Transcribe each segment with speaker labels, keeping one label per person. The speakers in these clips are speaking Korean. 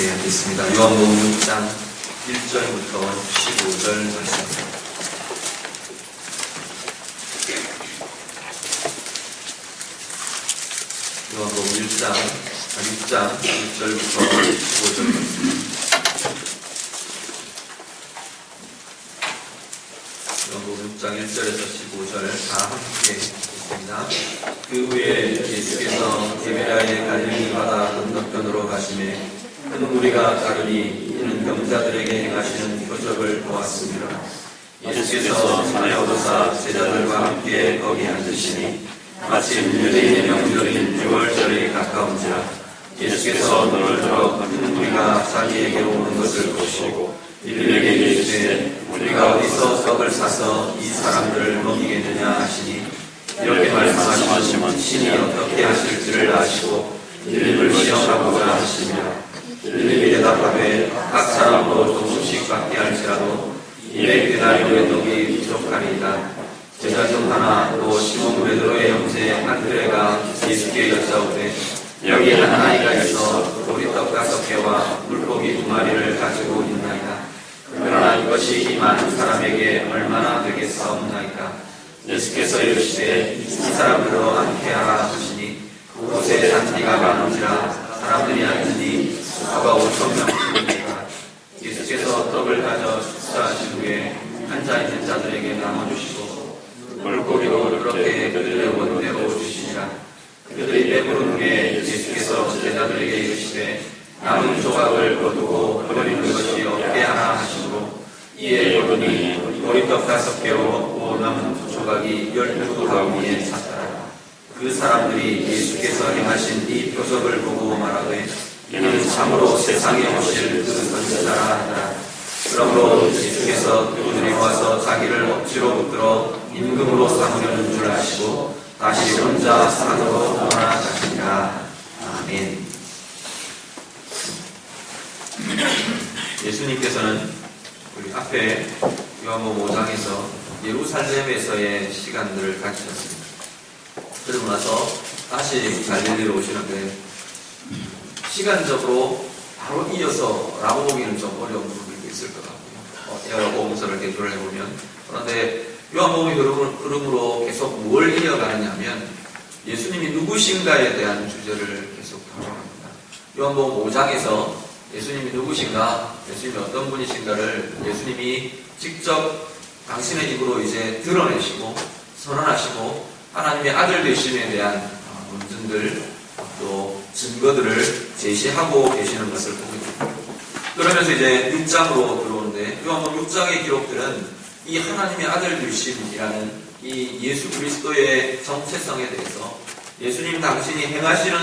Speaker 1: 하겠습니다. 요한복음 6장 1절부터 15절 말씀입니다. 요한복음 6장 1절부터 15절 말씀입니다. 요한복음 6장 1절에서 15절 다 함께 읽겠습니다. 그 후에 예수께서 디베랴의 갈릴리 바다 건너편으로 가시매 큰 무리가 따르니 이는 병자들에게 행하시는 표적을 보았습니다. 예수께서 산에 오르사 제자들과 함께 거기 앉으시니 마침 유대인의 명절인 유월절이 가까운지라 예수께서 눈을 들어 큰 무리가 자기에게로 오는 것을 보시고 이들에게 이르시되 우리가 어디서 떡을 사서 이 사람들을 먹이겠느냐 하시니 이렇게 말씀하시면 신이 어떻게 하실지를 아시고 빌립을 시험하고자 하시며 빌립이 대답하되 각 사람으로 조금씩 받게 할지라도 200데나리온의 떡이 부족하리이다. 제자 중 하나 또 시몬 베드로의 형제 안드레가 예수께 여짜오되 여기 한 아이가 있어 보리떡 5개와 물고기 2마리를 가지고 있나이다. 그러나 이것이 이 많은 사람에게 얼마나 되겠사옵나이까. 예수께서 이르시되 이 사람들로 않게 하라 하시니 그곳에 잔디가 많은지라 사람들이 앉으니 수가 5,000명이니라. 예수께서 떡을 가져 식사하신 후에 앉아있는 자들에게 나눠주시고 물고기도 그렇게 그들의 원대로 주시니라. 그들이 배부른 후에 예수께서 제자들에게 이르시되 남은 조각을 거두고 버리는 것이 없게 하나 하시고 이에 여러분이 보리떡 5개로 또 남은 조각이 12가구에 찼더라. 그 사람들이 예수께서 행하신 이 표적을 보고 말하되 이는 참으로 세상에 오실 그 선지자라 하더라. 그러므로 예수께서 그들이 와서 자기를 억지로 붙들어 임금으로 삼으려는 줄 아시고 다시 혼자 산으로 떠나가시니라. 아멘. 예수님께서는 우리 앞에 요한복음 5장에서 예루살렘에서의 시간들을 가지셨습니다. 그러고 나서 다시 갈릴리로 오시는데 시간적으로 바로 이어서 라고 보기는 좀 어려운 부분이 있을 것 같고요. 여러 복음서를 개조를 해보면. 그런데 요한복음의 흐름으로 계속 뭘 이어가느냐 하면 예수님이 누구신가에 대한 주제를 계속 다뤄갑니다. 요한복음 5장에서 예수님이 누구신가, 예수님이 어떤 분이신가를 예수님이 직접 당신의 입으로 이제 드러내시고 선언하시고 하나님의 아들 되심에 대한 논증들 또 증거들을 제시하고 계시는 것을 보게 됩니다. 그러면서 이제 6장으로 들어오는데 요한복음 6장의 기록들은 이 하나님의 아들 되심이라는 이 예수 그리스도의 정체성에 대해서 예수님 당신이 행하시는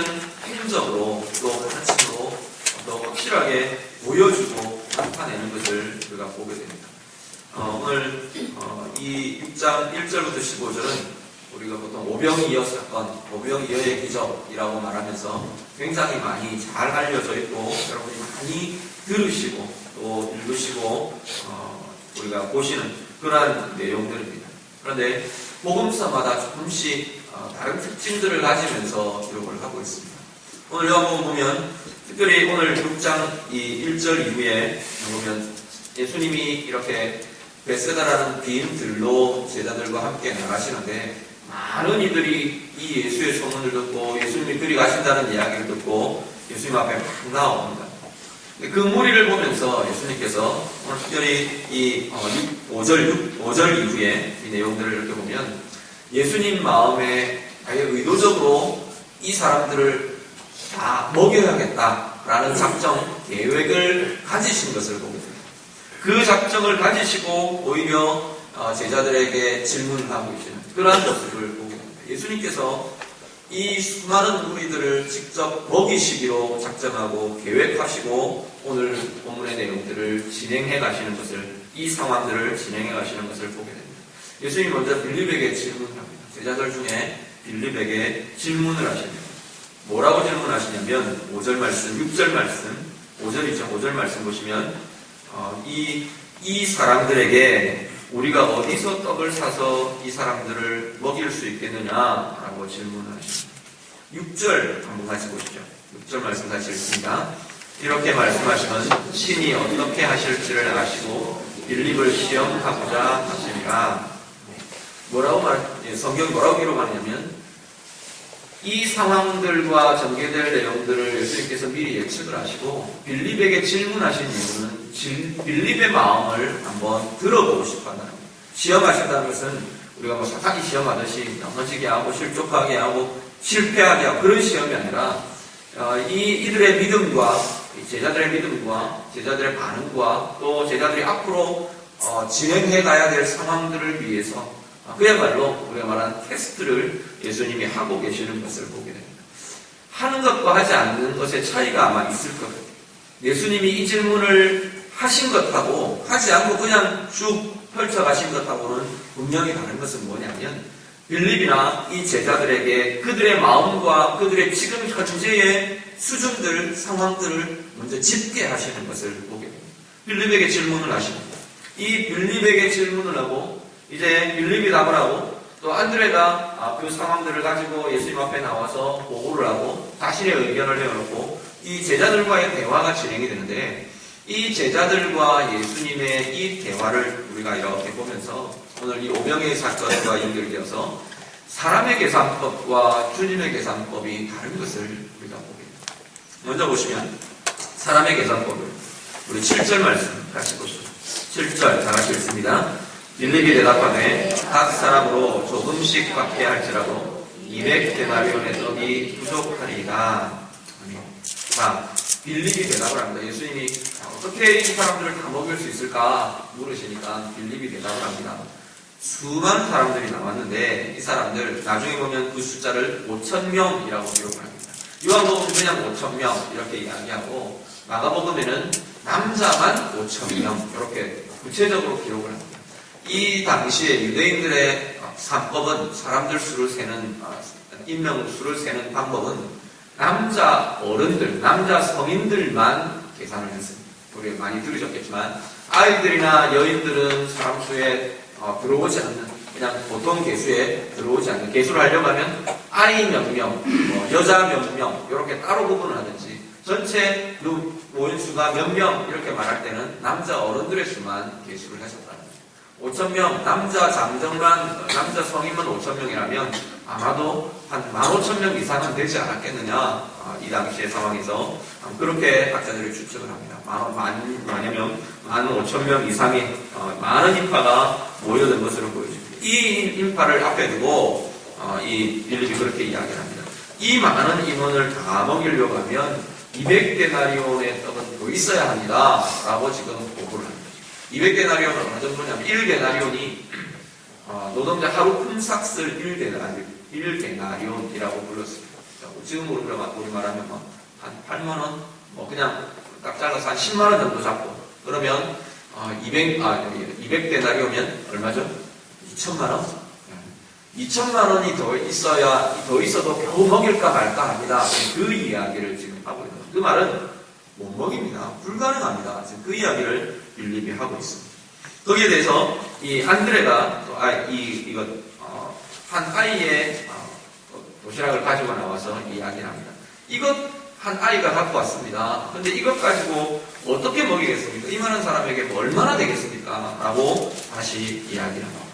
Speaker 1: 행적으로 또 가르침으로 더 확실하게 보여주고 나타내는 것을 우리가 보게 됩니다. 오늘 이 6장 1절부터 15절은 우리가 보통 오병이어 사건, 오병이어의 기적이라고 말하면서 굉장히 많이 잘 알려져 있고 여러분이 많이 들으시고 또 읽으시고 우리가 보시는 그러한 내용들입니다. 그런데 복음서마다 조금씩 다른 특징들을 가지면서 기록을 하고 있습니다. 오늘 요한복음 보면 특별히 오늘 6장 1절 이후에 보면 예수님이 이렇게 베세다라는 빈 들로 제자들과 함께 나가시는데 많은 이들이 이 예수의 소문을 듣고 예수님이 그리 가신다는 이야기를 듣고 예수님 앞에 막 나옵니다. 그 무리를 보면서 예수님께서 오늘 특별히 이 5절 이후에 이 내용들을 이렇게 보면 예수님 마음에 아예 의도적으로 이 사람들을 다 먹여야겠다라는 작정, 계획을 가지신 것을 보게 됩니다. 그 작정을 가지시고 오히려 제자들에게 질문하고 계시는 그러한 모습을 보게 됩니다. 예수님께서 이 수많은 무리들을 직접 먹이시기로 작정하고 계획하시고 오늘 본문의 내용들을 진행해 가시는 것을 이 상황들을 진행해 가시는 것을 보게 됩니다. 예수님이 먼저 빌립에게 질문을 합니다. 제자들 중에 빌립에게 질문을 하십니다. 뭐라고 질문하시냐면 5절 말씀, 6절 말씀, 5절이죠. 5절 말씀 보시면 이 사람들에게 우리가 어디서 떡을 사서 이 사람들을 먹일 수 있겠느냐라고 질문을 하십니다. 6절 한번 같이 보시죠. 6절 말씀 같이 읽습니다. 이렇게 말씀하시면 친히 어떻게 하실지를 아시고 빌립을 시험하고자 하시니라. 성경이 뭐라고 기록하냐면 이 상황들과 전개될 내용들을 예수님께서 미리 예측을 하시고 빌립에게 질문하신 이유는 빌립의 마음을 한번 들어보고 싶어 한다는 거예요. 시험하신다는 것은 우리가 뭐 사사기 시험하듯이 넘어지게 하고 실족하게 하고 실패하게 하고 그런 시험이 아니라 이들의 믿음과 제자들의 믿음과 제자들의 반응과 또 제자들이 앞으로 진행해 가야 될 상황들을 위해서 그야말로 우리가 말하는 테스트를 예수님이 하고 계시는 것을 보게 됩니다. 하는 것과 하지 않는 것의 차이가 아마 있을 것 같아요. 예수님이 이 질문을 하신 것하고 하지 않고 그냥 쭉 펼쳐가신 것하고는 분명히 다른 것은 뭐냐면 빌립이나 이 제자들에게 그들의 마음과 그들의 지금 현재의 수준들, 상황들을 먼저 짚게 하시는 것을 보게 됩니다. 빌립에게 질문을 하십니다. 이 빌립에게 질문을 하고 이제 빌립이 답을 하고 또 안드레가 그 상황들을 가지고 예수님 앞에 나와서 보고를 하고 자신의 의견을 내어놓고 이 제자들과의 대화가 진행이 되는데 이 제자들과 예수님의 이 대화를 우리가 이렇게 보면서 오늘 이 오병이의 사건과 연결되어서 사람의 계산법과 주님의 계산법이 다른 것을 우리가 보게 됩니다. 먼저 보시면 사람의 계산법을 우리 7절 말씀 같이 보시죠. 7절 다 같이 읽습니다. 빌립이 대답하되 각 사람으로 조금씩 받게 할지라도 200데나리온의 떡이 부족하리이다. 자, 빌립이 대답을 합니다. 예수님이 어떻게 이 사람들을 다 먹일 수 있을까 물으시니까 빌립이 대답을 합니다. 수많은 사람들이 나왔는데 이 사람들 나중에 보면 그 숫자를 5,000명이라고 기록을 합니다. 요한복음은 그냥 5,000명 이렇게 이야기하고 마가복음에는 남자만 5,000명 이렇게 구체적으로 기록을 합니다. 이 당시에 유대인들의 산법은 사람들 수를 세는 인명 수를 세는 방법은 남자 어른들, 남자 성인들만 계산을 했습니다. 우리 많이 들으셨겠지만 아이들이나 여인들은 사람 수에 들어오지 않는 그냥 보통 계수에 들어오지 않는 계수를 하려고 하면 아이 몇 명, 여자 몇 명 이렇게 따로 구분을 하든지 전체 모인 수가 몇 명 이렇게 말할 때는 남자 어른들의 수만 계수를 하셨다. 5,000명, 남자 장정만, 남자 성인만 5,000명이라면 아마도 한 15,000명 이상은 되지 않았겠느냐. 이 당시의 상황에서 그렇게 학자들이 추측을 합니다. 만여명, 15,000명 이상의 많은 인파가 모여든 것으로 보여집니다. 이 인파를 앞에 두고 이 빌립이 그렇게 이야기를 합니다. 이 많은 인원을 다 먹이려고 하면 200데나리온의 떡은 더 있어야 합니다. 라고 지금 보고를 합니다. 200데나리온은 어느 정도냐면 1데나리온이 노동자 하루 품삯을 1데나리온이라고 불렀습니다. 지금 우리 말하면 한 8만원, 그냥 딱 잘라서 한 10만원 정도 잡고 그러면 200데나리온이면 얼마죠? 2천만원? 2천만원이 더 있어도 겨우 먹일까 말까 합니다. 그 이야기를 지금 하고 있는 거예요. 그 말은 못 먹입니다. 불가능합니다. 지금 그 이야기를 빌립이 하고 있습니다. 거기에 대해서 이 안드레가 한 아이의 도시락을 가지고 나와서 이야기를 합니다. 이것 한 아이가 갖고 왔습니다. 근데 이것 가지고 어떻게 먹이겠습니까? 이만한 사람에게 뭐 얼마나 되겠습니까? 라고 다시 이야기를 합니다.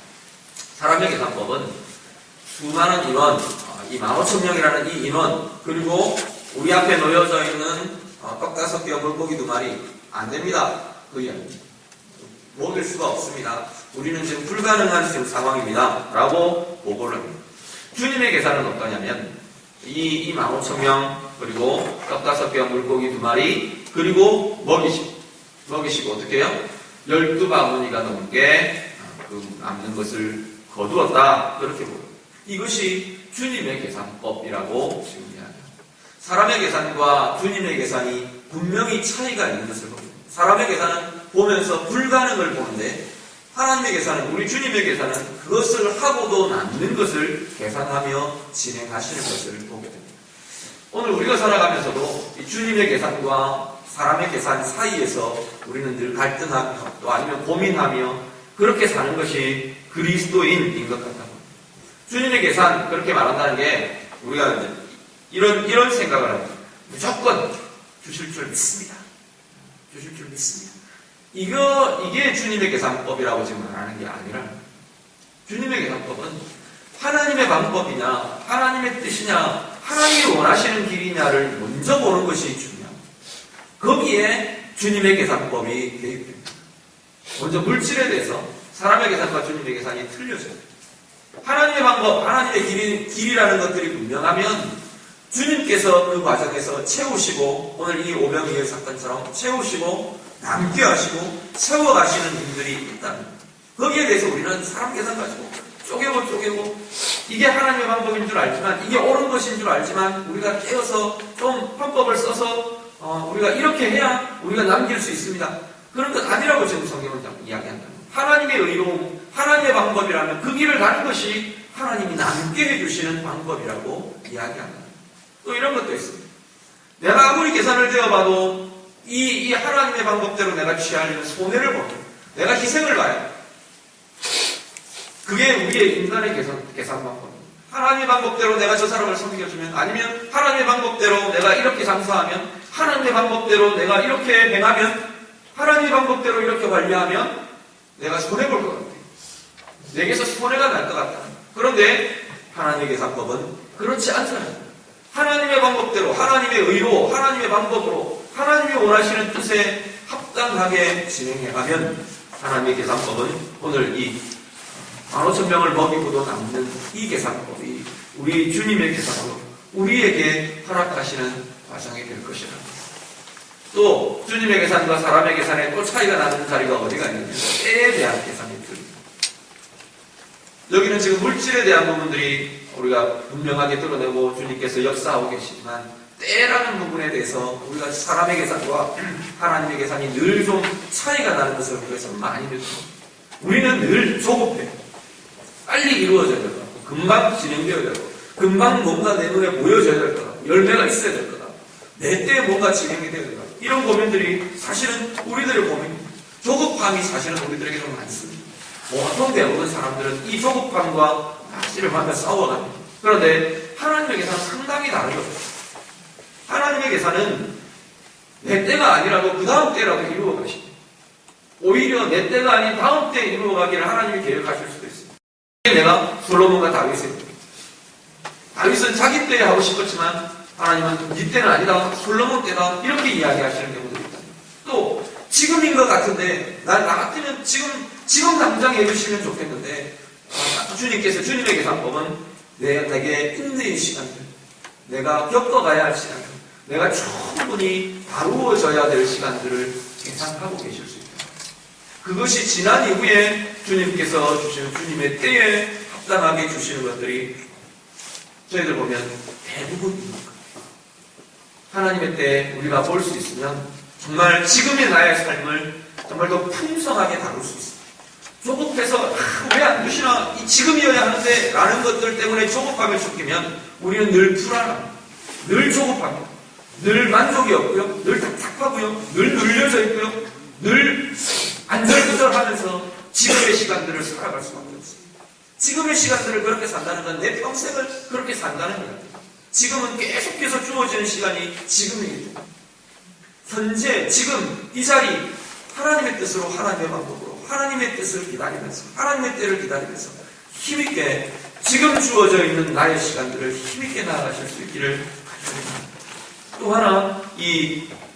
Speaker 1: 사람의 계산법은 수많은 인원, 이 15,000명이라는 이 인원, 그리고 우리 앞에 놓여져 있는 떡 5개와 물고기 2마리 안 됩니다. 그 이야기. 먹일 수가 없습니다. 우리는 지금 불가능한 지금 상황입니다. 라고 보고를 합니다. 주님의 계산은 어떠냐면 이 15,000명 그리고 떡 5개와 물고기 2마리 그리고 먹이시고 어떻게 해요? 12바구니가 넘게 그 남는 것을 거두었다. 그렇게 보여요. 이것이 주님의 계산법이라고 지금 이야기합니다. 사람의 계산과 주님의 계산이 분명히 차이가 있는 것을 봅니다. 사람의 계산은 보면서 불가능을 보는데 하나님의 계산은, 우리 주님의 계산은 그것을 하고도 남는 것을 계산하며 진행하시는 것을 보게 됩니다. 오늘 우리가 살아가면서도 이 주님의 계산과 사람의 계산 사이에서 우리는 늘 갈등하며 또 아니면 고민하며 그렇게 사는 것이 그리스도인인 것 같다. 주님의 계산 그렇게 말한다는 게 우리가 이런 생각을 합니다. 무조건 주실 줄 믿습니다. 주실 줄 믿습니다. 이게 주님의 계산법이라고 지금 말하는 게 아니라, 주님의 계산법은 하나님의 방법이냐, 하나님의 뜻이냐, 하나님이 원하시는 길이냐를 먼저 보는 것이 중요합니다. 거기에 주님의 계산법이 개입됩니다. 먼저 물질에 대해서 사람의 계산과 주님의 계산이 틀려져요. 하나님의 방법, 하나님의 길이라는 것들이 분명하면 주님께서 그 과정에서 채우시고, 오늘 이 오병이어 사건처럼 채우시고 남게 하시고 세워가시는 분들이 있다는 거예요. 거기에 대해서 우리는 사람 계산 가지고 쪼개고 이게 하나님의 방법인 줄 알지만, 이게 옳은 것인 줄 알지만, 우리가 깨어서 좀 편법을 써서 우리가 이렇게 해야 우리가 남길 수 있습니다. 그런 것 아니라고 지금 성경은 이야기한다. 하나님의 의로움, 하나님의 방법이라면 그 길을 가는 것이 하나님이 남게 해주시는 방법이라고 이야기한다. 또 이런 것도 있습니다. 내가 아무리 계산을 되어봐도 이 하나님의 방법대로 내가 취하려면 손해를 보면, 내가 희생을 봐야, 그게 우리의 인간의 계산 방법입니다. 하나님의 방법대로 내가 저 사람을 섬겨주면, 아니면 하나님의 방법대로 내가 이렇게 장사하면, 하나님의 방법대로 내가 이렇게 행하면, 하나님의 방법대로 이렇게 관리하면 내가 손해볼 것 같아요. 내게서 손해가 날 것 같다. 그런데 하나님의 계산법은 그렇지 않잖아요. 하나님의 방법대로, 하나님의 의로, 하나님의 방법으로, 하나님이 원하시는 뜻에 합당하게 진행해가면 하나님의 계산법은 오늘 이 15,000명을 먹이고도 남는 이 계산법이 우리 주님의 계산으로 우리에게 허락하시는 과정이 될 것이라. 또 주님의 계산과 사람의 계산에 또 차이가 나는 자리가 어디가 있느냐, 때에 대한 계산이 들립니다. 여기는 지금 물질에 대한 부분들이 우리가 분명하게 드러내고 주님께서 역사하고 계시지만, 때라는 부분에 대해서 우리가 사람의 계산과 하나님의 계산이 늘 좀 차이가 나는 것을 우리가 좀 많이 느끼고, 우리는 늘 조급해요. 빨리 이루어져야 될 것 같고, 금방 진행되어야 되고, 금방 뭔가 내 눈에 보여져야 될 것 같고, 열매가 있어야 될 것 같고, 내 때에 뭔가 진행이 되어야 될 것 같고, 이런 고민들이 사실은 우리들의 고민입니다. 조급함이 사실은 우리들에게 좀 많습니다. 보통 대부분 사람들은 이 조급함과 낚시를 하며 싸워갑니다. 그런데 하나님의 계산은 상당히 다른 거죠. 하나님의 계산은 내 때가 아니라도 그 다음 때라도 이루어 가십니다. 오히려 내 때가 아닌 다음 때에 이루어 가기를 하나님이 계획하실 수도 있습니다. 내가 솔로몬과 다윗은 자기 때에 하고 싶었지만 하나님은 네 때는 아니다, 솔로몬 때다, 이렇게 이야기하시는 경우도 있다. 또 지금인 것 같은데 나 같으면 지금 당장 해주시면 좋겠는데, 주님께서, 주님의 계산법은 내게 인내의 시간들, 내가 겪어가야 할 시간들, 내가 충분히 다루어져야 될 시간들을 계산하고 계실 수 있다. 그것이 지난 이후에 주님께서 주시는 주님의 때에 합당하게 주시는 것들이 저희들 보면 대부분입니다. 하나님의 때에 우리가 볼 수 있으면 정말 지금의 나의 삶을 정말 더 풍성하게 다룰 수 있습니다. 조급해서 왜 안 주시나, 지금이어야 하는데 라는 것들 때문에 조급함에 쫓기면 우리는 늘 불안합니다. 늘 조급합니다. 늘 만족이 없고요, 늘 답답하고요, 늘 눌려져 있고요, 늘 안절부절하면서 지금의 시간들을 살아갈 수밖에 없습니다. 지금의 시간들을 그렇게 산다는 건 내 평생을 그렇게 산다는 거예요. 지금은 계속해서 주어지는 시간이 지금이기 때문에 현재, 지금 이 자리, 하나님의 뜻으로, 하나님의 방법으로, 하나님의 뜻을 기다리면서, 하나님의 때를 기다리면서 힘있게 지금 주어져 있는 나의 시간들을 힘있게 나아가실 수 있기를 바랍니다. 또 하나,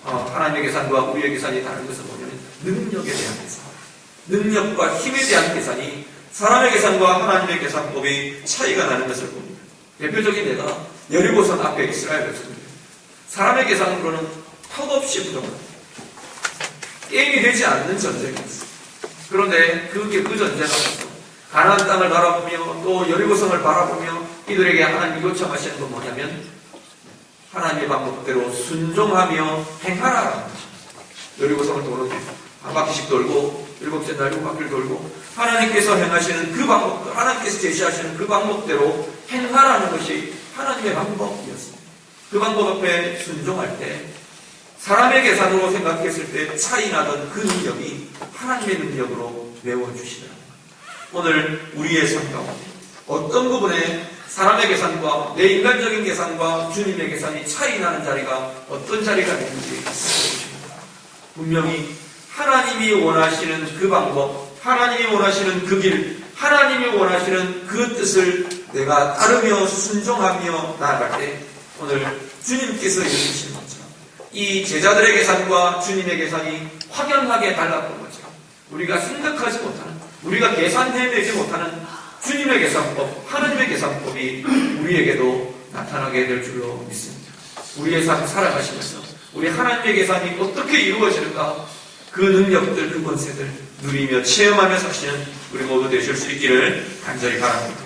Speaker 1: 하나님의 계산과 우리의 계산이 다른 것을 보면 능력에 대한 계산, 능력과 힘에 대한 계산이 사람의 계산과 하나님의 계산법이 차이가 나는 것을 봅니다. 대표적인 예가 여리고성 앞에 이스라엘 백성들, 사람의 계산으로는 턱없이 부정합니다. 게임이 되지 않는 전쟁이었어요. 그런데 그 전쟁 앞에서 가나안 땅을 바라보며 또 여리고성을 바라보며 이들에게 하나님이 요청하시는 건 뭐냐면 하나님의 방법대로 순종하며 행하라라는 것입니다. 여리고성을 도는데 한 바퀴씩 돌고 7째 날 7바퀴를 돌고 하나님께서 행하시는 그 방법, 하나님께서 제시하시는 그 방법대로 행하라는 것이 하나님의 방법이었습니다. 그 방법 앞에 순종할 때 사람의 계산으로 생각했을 때 차이나던 그 능력이 하나님의 능력으로 메워주시더라고요. 오늘 우리의 삶 가운데 어떤 부분에 사람의 계산과 내 인간적인 계산과 주님의 계산이 차이나는 자리가 어떤 자리가 있는지 살펴보십니다. 분명히 하나님이 원하시는 그 방법, 하나님이 원하시는 그 길, 하나님이 원하시는 그 뜻을 내가 따르며 순종하며 나아갈 때 오늘 주님께서 이루시는 것처럼 이 제자들의 계산과 주님의 계산이 확연하게 달랐던 거죠. 우리가 생각하지 못하는, 우리가 계산해내지 못하는 주님의 계산법, 하나님의 계산법이 우리에게도 나타나게 될 줄로 믿습니다. 우리의 삶 살아가시면서 우리 하나님의 계산이 어떻게 이루어지는가, 그 능력들, 그 권세들 누리며 체험하며 사시는 우리 모두 되실 수 있기를 간절히 바랍니다.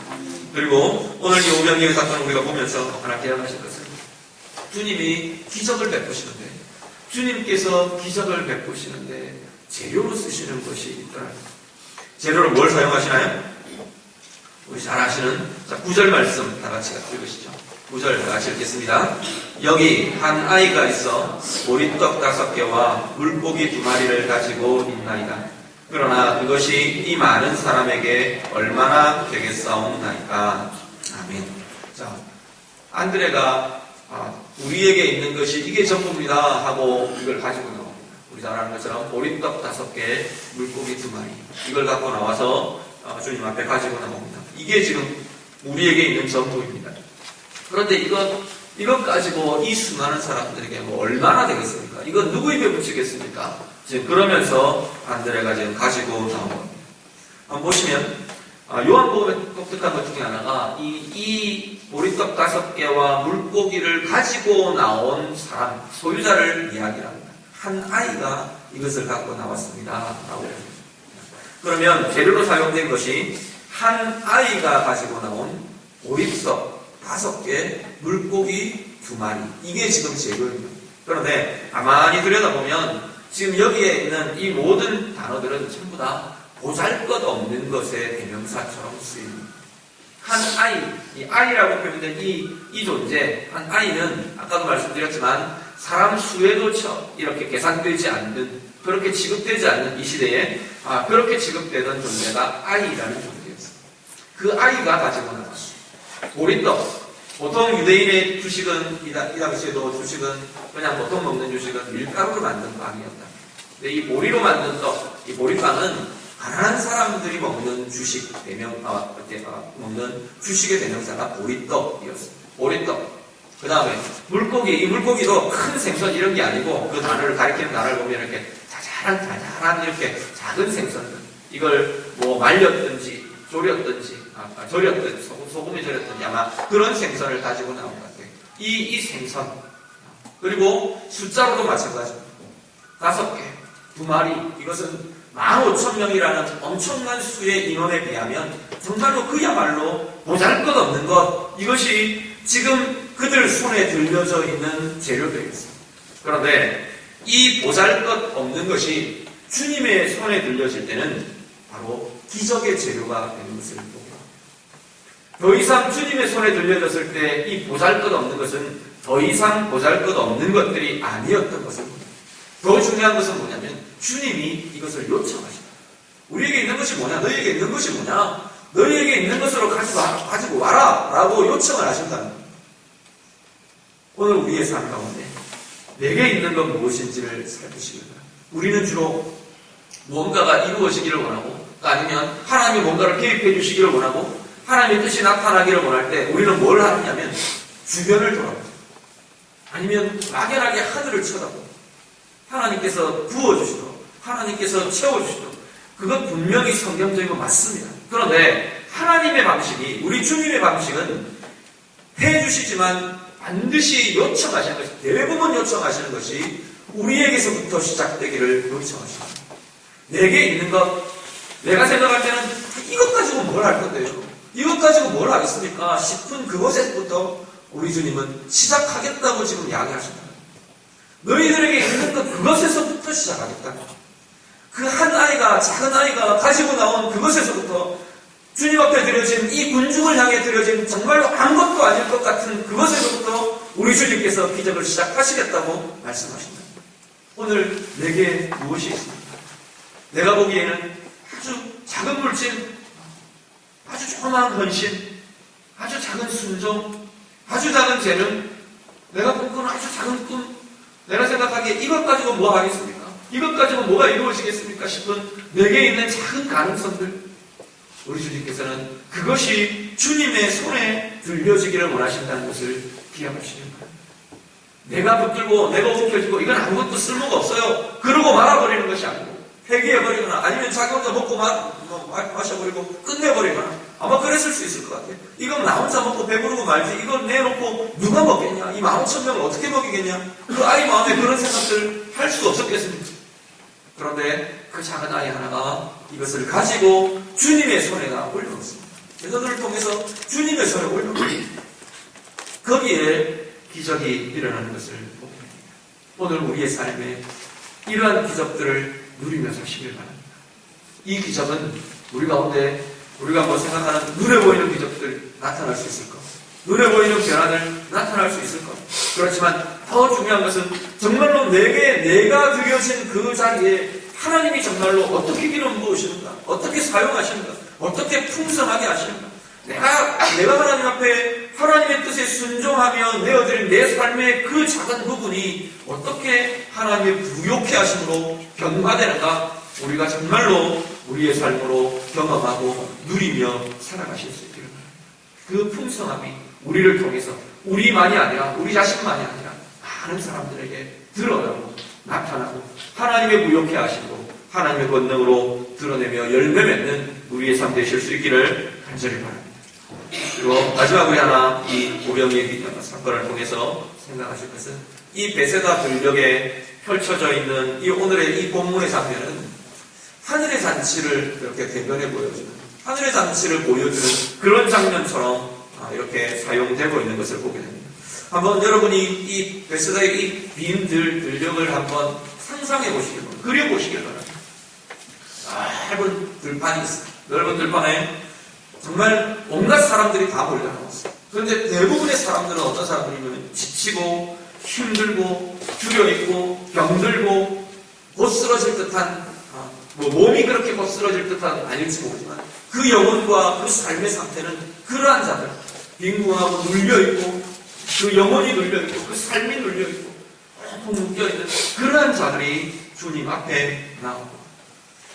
Speaker 1: 그리고 오늘 이 오병이어 사건을 우리가 보면서 하나 기억하실 것은 주님이 기적을 베푸시는데, 주님께서 기적을 베푸시는데 재료로 쓰시는 것이 있더라. 재료로 뭘 사용하시나요? 우리 잘 아시는 9절 말씀 다 같이 읽으시죠. 9절 다 같이 읽겠습니다. 여기 한 아이가 있어 보리떡 5개와 물고기 2마리를 가지고 있나이다. 그러나 그것이 이 많은 사람에게 얼마나 되겠사옵나이까. 아멘. 자, 안드레가 우리에게 있는 것이 이게 전부입니다 하고 이걸 가지고 나옵니다. 우리 잘 아는 것처럼 보리떡 5개, 물고기 2마리 이걸 갖고 나와서 주님 앞에 가지고 나옵니다. 이게 지금 우리에게 있는 전부입니다. 그런데 이것 가지고 이 수많은 사람들에게 뭐 얼마나 되겠습니까? 이건 누구 입에 붙이겠습니까? 지금 그러면서 안드레가 지금 가지고 나온 겁니다. 한번 보시면 요한복음의 독특한 것 중에 하나가 이 보리떡 5개와 물고기를 가지고 나온 사람, 소유자를 이야기합니다. 한 아이가 이것을 갖고 나왔습니다 라고 합니다. 그러면 재료로 사용된 것이 한 아이가 가지고 나온 보리떡 5개, 물고기 2마리. 이게 지금 재료입니다. 그런데 가만히 들여다보면 지금 여기에 있는 이 모든 단어들은 전부 다 보잘것없는 것의 대명사처럼 쓰입니다. 한 아이, 이 아이라고 표현된 이 존재, 한 아이는 아까도 말씀드렸지만 사람 수에도 이렇게 계산되지 않는, 그렇게 취급되지 않는 이 시대에 그렇게 취급되던 존재가 아이라는 존재였습니다. 그 아이가 가지고 나왔습니다. 보리떡. 보통 유대인의 주식은, 이 당시에도 주식은 그냥 보통 먹는 주식은 밀가루로 만든 빵이었다. 근데 이 보리로 만든 떡, 이 보리빵은 가난한 사람들이 먹는 주식, 먹는 주식의 대명사가 보리떡이었습니다. 보리떡. 그 다음에 물고기, 이 물고기도 큰 생선 이런 게 아니고 그 단어를 가리키는 단어를 보면 이렇게 자잘한 이렇게 작은 생선들. 이걸 뭐 말렸든지, 졸였든지, 소금에 절였든지 아마 그런 생선을 가지고 나온 것 같아요. 이 생선. 그리고 숫자로도 마찬가지입니다. 5개, 2마리. 이것은 15,000명이라는 엄청난 수의 인원에 비하면 정말로 그야말로 보잘것없는 것. 이것이 지금 그들 손에 들려져 있는 재료들이었습니다. 그런데 이 보잘것없는 것이 주님의 손에 들려질 때는 바로 기적의 재료가 되는 것을 보고, 더 이상 주님의 손에 들려졌을 때 이 보잘것없는 것은 더 이상 보잘것없는 것들이 아니었던 것을 봅니다. 더 중요한 것은 뭐냐면 주님이 이것을 요청하신다. 우리에게 있는 것이 뭐냐? 너희에게 있는 것이 뭐냐? 너희에게 있는 것으로 가지고 와라 라고 요청을 하신다는 겁니다. 오늘 우리의 삶 가운데 내게 있는 건 무엇인지를 살피시기 바랍니다. 우리는 주로 무언가가 이루어지기를 원하고, 아니면 하나님이 뭔가를 개입해 주시기를 원하고 하나님의 뜻이 나타나기를 원할 때 우리는 뭘 하느냐면 주변을 돌아보죠. 아니면 막연하게 하늘을 쳐다보고 하나님께서 부어주시도록, 하나님께서 채워주시도록. 그건 분명히 성경적이고 맞습니다. 그런데 하나님의 방식이, 우리 주님의 방식은 해주시지만 반드시 요청하시는 것이, 대부분 요청하시는 것이 우리에게서부터 시작되기를 요청하십니다. 내게 있는 것, 내가 생각할 때는 이것 가지고 뭘 할 건데요? 이것 가지고 뭘 하겠습니까? 싶은 그것에부터 우리 주님은 시작하겠다고 지금 이야기하신다. 너희들에게 있는 것, 그것에서부터 시작하겠다. 그 한 아이가, 작은 아이가 가지고 나온 그것에서부터 주님 앞에 드려진, 이 군중을 향해 드려진 정말로 아무것도 아닐 것 같은 그것에서부터 우리 주님께서 기적을 시작하시겠다고 말씀하신다. 오늘 내게 무엇이 있습니까? 내가 보기에는 아주 작은 물질, 아주 조그마한 헌신, 아주 작은 순종, 아주 작은 재능, 내가 꿈꾸는 아주 작은 꿈, 내가 생각하기에 이것 가지고 뭐 하겠습니까? 이것 가지고 뭐가 이루어지겠습니까 싶은 내게 있는 작은 가능성들, 우리 주님께서는 그것이 주님의 손에 들려지기를 원하신다는 것을 기억하시는 거예요. 내가 붙들고 내가 움켜쥐고 이건 아무것도 쓸모가 없어요, 그러고 말아버리는 것이 아니고, 폐기해버리거나 아니면 자기 혼자 먹고 마셔버리고 끝내버리거나, 아마 그랬을 수 있을 것 같아요. 이건 나 혼자 먹고 배부르고 말지, 이걸 내놓고 누가 먹겠냐, 이 15,000명을 어떻게 먹이겠냐, 그 아이 마음에 그런 생각들 할 수 없었겠습니까? 그런데 그 작은 아이 하나가 이것을 가지고 주님의 손에다 올려놓습니다. 제자들을 통해서 주님의 손에 올려놓습니다. 거기에 기적이 일어나는 것을 보게 됩니다. 오늘 우리의 삶에 이러한 기적들을 누리며 사시길 바랍니다. 이 기적은 우리 가운데 우리가 생각하는 눈에 보이는 기적들 나타날 수 있을 것, 눈에 보이는 변화들 나타날 수 있을 것. 그렇지만 더 중요한 것은 정말로 내가 드려진 그 자리에 하나님이 정말로 어떻게 기름 부으시는가, 어떻게 사용하시는가, 어떻게 풍성하게 하시는가. 내가 하나님 앞에 하나님의 뜻에 순종하며 내어드린 내 삶의 그 작은 부분이 어떻게 하나님의 부욕해 하심으로 변화되는가, 우리가 정말로 우리의 삶으로 경험하고 누리며 살아가실 수 있기를 바랍니다. 그 풍성함이 우리를 통해서 우리만이 아니라, 우리 자신만이 아니라 많은 사람들에게 드러나고 나타나고 하나님의 무욕해 하심으로 하나님의 권능으로 드러내며 열매 맺는 우리의 삶 되실 수 있기를 간절히 바랍니다. 그리고 마지막으로 하나, 이 오병이의 사건을 통해서 생각하실 것은, 이 베세다 들녘에 펼쳐져 있는 이 오늘의 이 본문의 장면은 하늘의 잔치를 이렇게 대변해 보여주는, 하늘의 잔치를 보여주는 그런 장면처럼 이렇게 사용되고 있는 것을 보게 됩니다. 한번 여러분이 이 베세다의 이 빈 들녘을 한번 상상해 보시길 바랍니다. 그려 보시길 바랍니다. 넓은 들판이 있어요. 넓은 들판에 정말 온갖 사람들이 다 몰려나왔어요. 그런데 대부분의 사람들은 어떤 사람들이냐면 지치고 힘들고 주려있고 병들고 곧 쓰러질 듯한, 몸이 그렇게 곧 쓰러질 듯한 아닐지 모르지만 그 영혼과 그 삶의 상태는 그러한 자들, 빈궁하고 눌려있고 그 영혼이 눌려있고 그 삶이 눌려있고 펑펑 묶여있는 그러한 자들이 주님 앞에 나오고,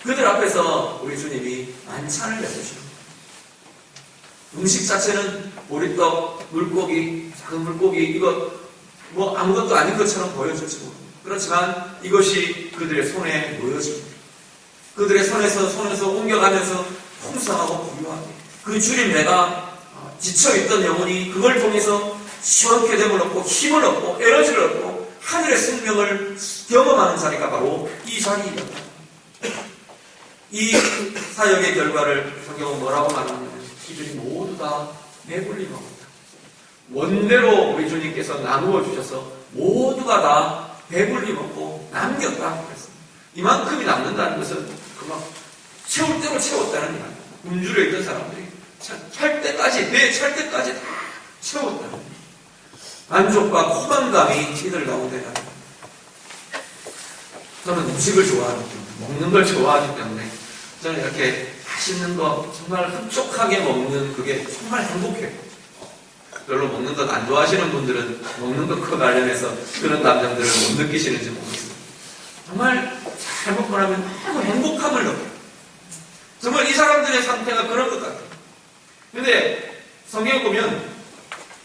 Speaker 1: 그들 앞에서 우리 주님이 만찬을 내주시는 거예요. 음식 자체는 보리떡, 물고기, 작은 물고기, 이것 아무것도 아닌 것처럼 보여질지 모릅니다. 그렇지만 이것이 그들의 손에 놓여집니다. 그들의 손에서 옮겨가면서 풍성하고 부유하게 그 주님 내가 지쳐있던 영혼이 그걸 통해서 시원케 됨을 얻고 힘을 얻고 에너지를 얻고 하늘의 생명을 경험하는 자리가 바로 이 자리입니다. 이 사역의 결과를 성경은 뭐라고 말하냐면, 이들이 모두 다 배불리 먹었다. 원대로 우리 주님께서 나누어 주셔서 모두가 다 배불리 먹고 남겼다 그랬습니다. 이만큼이 남는다는 것은 그만 채울 대로 채웠다는 이야기. 음주로 있던 사람들이 배 찰 때까지 다 채웠다는 이야기. 만족과 포만감이 이들 가운데 나옵니다. 저는 음식을 좋아하기 때문에, 먹는 걸 좋아하기 때문에 저는 이렇게 맛있는 거 정말 흡족하게 먹는 그게 정말 행복해요. 별로 먹는 것 안 좋아하시는 분들은 먹는 것과 관련해서 그런 감정들을 못 느끼시는지 모르겠어요. 정말 잘 먹고 나면 너무 행복함을 느껴요. 정말 이 사람들의 상태가 그런 것 같아요. 근데 성경에 보면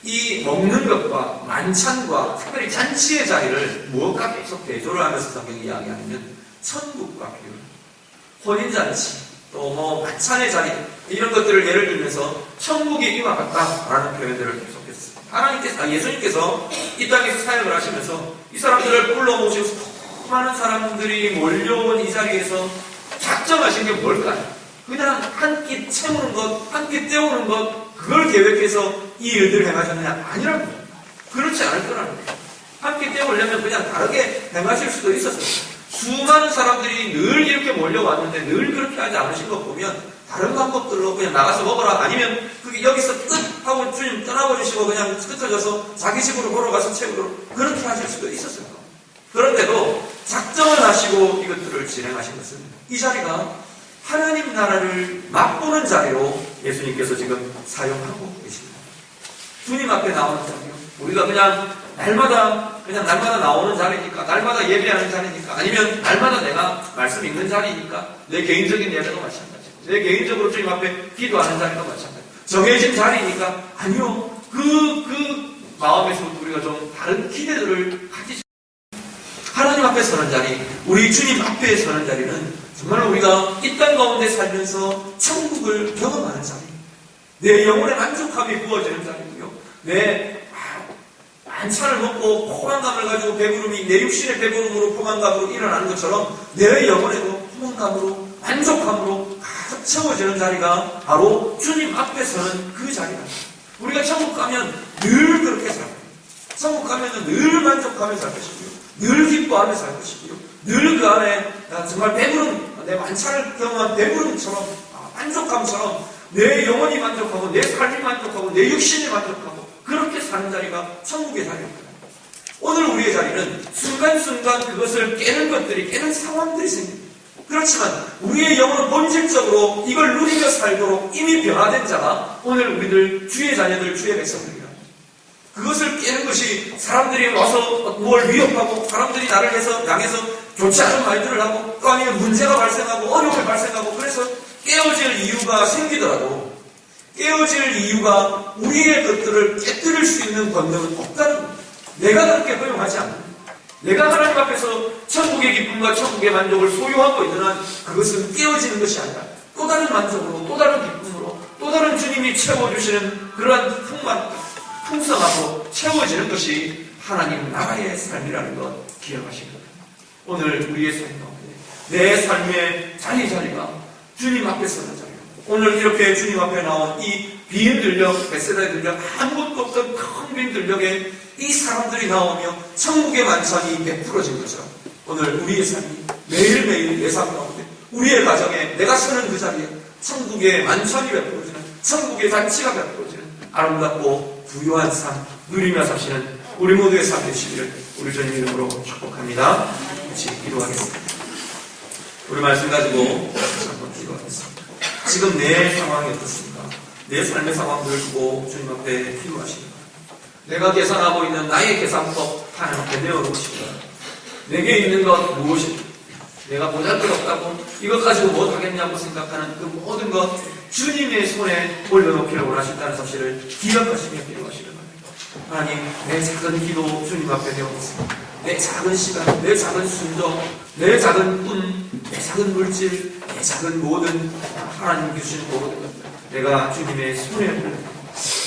Speaker 1: 이 먹는 것과 만찬과 특별히 잔치의 자리를 무엇과 계속 대조를 하면서 성경이 이야기하면 천국과 비유, 혼인잔치, 또 만찬의 자리, 이런 것들을 예를 들면서 천국이 이와 같다라는 표현들을 계속했어요. 예수님께서 이 땅에서 사역을 하시면서 이 사람들을 불러 모시고 수많은 사람들이 몰려온 이 자리에서 작정하신 게 뭘까요? 그냥 한 끼 채우는 것, 한 끼 때우는 것, 그걸 계획해서 이 일들을 행하셨느냐? 아니라는 거예요. 그렇지 않을 거라는 거예요. 한 끼 때우려면 그냥 다르게 행하실 수도 있었어요. 수많은 사람들이 늘 이렇게 몰려왔는데 늘 그렇게 하지 않으신 것 보면 다른 방법들로 그냥 나가서 먹어라, 아니면 그게 여기서 끝 하고 주님 떠나버리시고 그냥 흩어져서 자기 집으로 걸어가서 채우러, 그렇게 하실 수도 있었어요. 그런데도 작정을 하시고 이것들을 진행하신 것은 이 자리가 하나님 나라를 맛보는 자리로 예수님께서 지금 사용하고 계십니다. 주님 앞에 나오는 자리요. 우리가 그냥 날마다 그냥 날마다 나오는 자리니까, 날마다 예배하는 자리니까, 아니면 날마다 내가 말씀 읽는 자리니까, 내 개인적인 예배도 마찬가지고, 내 개인적으로 주님 앞에 기도하는 자리도 마찬가지고, 정해진 자리니까, 아니요. 그 마음에서 우리가 좀 다른 기대들을 가지죠. 하나님 앞에 서는 자리, 우리 주님 앞에 서는 자리는 정말 우리가 이 땅 가운데 살면서 천국을 경험하는 자리, 내 영혼의 만족함이 부어지는 자리고요. 내 만찬을 먹고 포만감을 가지고 배부름이 내 육신의 배부름으로 포만감으로 일어나는 것처럼 내 영혼에도 포만감으로 만족함으로 가득 채워지는 자리가 바로 주님 앞에 서는 그 자리다. 우리가 천국 가면 늘 그렇게 살 거예요. 천국 가면 늘 만족하며 살 것이고요. 늘 기뻐하며 살 것이고요. 늘 그 안에 정말 배부름, 내 만찬을 경험한 배부름처럼 만족감처럼 내 영혼이 만족하고 내 삶이 만족하고 내 육신이 만족하고 그렇게 사는 자리가 천국의 자리입니다. 오늘 우리의 자리는 순간순간 그것을 깨는 상황들이 생깁니다. 그렇지만 우리의 영혼은 본질적으로 이걸 누리며 살도록 이미 변화된 자가 오늘 우리들 주의 자녀들, 주의 백성들이다. 그것을 깨는 것이 사람들이 와서 뭘 위협하고 사람들이 나를 향해서 좋지 않은 말들을 하고 또 아니면 문제가 발생하고 어려움이 발생하고 그래서 깨어질 이유가 생기더라도 깨어질 이유가 우리의 것들을 깨뜨릴 수 있는 권능은 없다는 겁니다. 내가 그렇게 허용하지 않는다. 내가 하나님 앞에서 천국의 기쁨과 천국의 만족을 소유하고 있는 한 그것은 깨어지는 것이 아니라 또 다른 만족으로 또 다른 기쁨으로 또 다른 주님이 채워주시는 그러한 풍성하고 채워지는 것이 하나님 나라의 삶이라는 것 기억하시기 바랍니다. 오늘 우리의 삶 가운데 내 삶의 자리가 주님 앞에 서는 자리입니다. 오늘 이렇게 주님 앞에 나온 이 빈 들녘, 베세다의 들녘, 아무것도 없던 큰 빈 들녘에 이 사람들이 나오며 천국의 만찬이 베풀어진 것처럼 오늘 우리의 삶이 매일매일 내 삶 가운데 우리의 가정에 내가 서는 그 자리에 천국의 만찬이 베풀어지는 천국의 잔치가 베풀어지는 아름답고 부유한 삶 누리며 사시는 우리 모두의 삶 되시기를 우리 주님 이름으로 축복합니다. 같이 기도하겠습니다. 우리 말씀 가지고 다시 한번 기도하겠습니다. 지금 내 상황이 어떻습니까? 내 삶의 상황들을 두고 주님 앞에 기도하시기 바랍니다. 내가 계산하고 있는 나의 계산법 하나님 앞에 내어놓으시기 바랍니다. 내게 있는 것 무엇입니까? 내가 보잘것없다고 이것 가지고 뭐 하겠냐고 생각하는 그 모든 것 주님의 손에 올려놓기를 원하신다는 사실을 기억하시며 기도하시기 바랍니다. 하나님, 내 작은 기도 주님 앞에 내어놓습니다. 내 작은 시간, 내 작은 순정, 내 작은 꿈, 내 작은 물질, 내 작은 모든 하나님 주신 모든 것 내가 주님의 손에 올려놓습니다.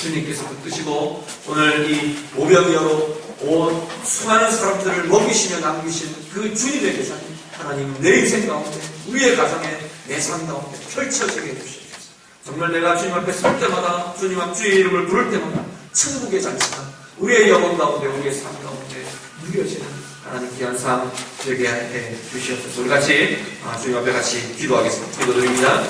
Speaker 1: 주님께서 붙드시고 오늘 이 오병이어로 온 수많은 사람들을 먹이시며 남기신 그 주님의 계산이 하나님 내 인생 가운데 우리의 가정에 내 삶 가운데 펼쳐지게 해주시옵소서. 정말 내가 주님 앞에 설 때마다 주님 앞 주의 이름을 부를 때마다 천국의 잔치가 우리의 영혼 가운데 우리의 삶 가운데 누려지는 하나님 귀한 삶 되게 해 주시옵소서. 우리 같이 주님 앞에 같이 기도하겠습니다. 기도드립니다.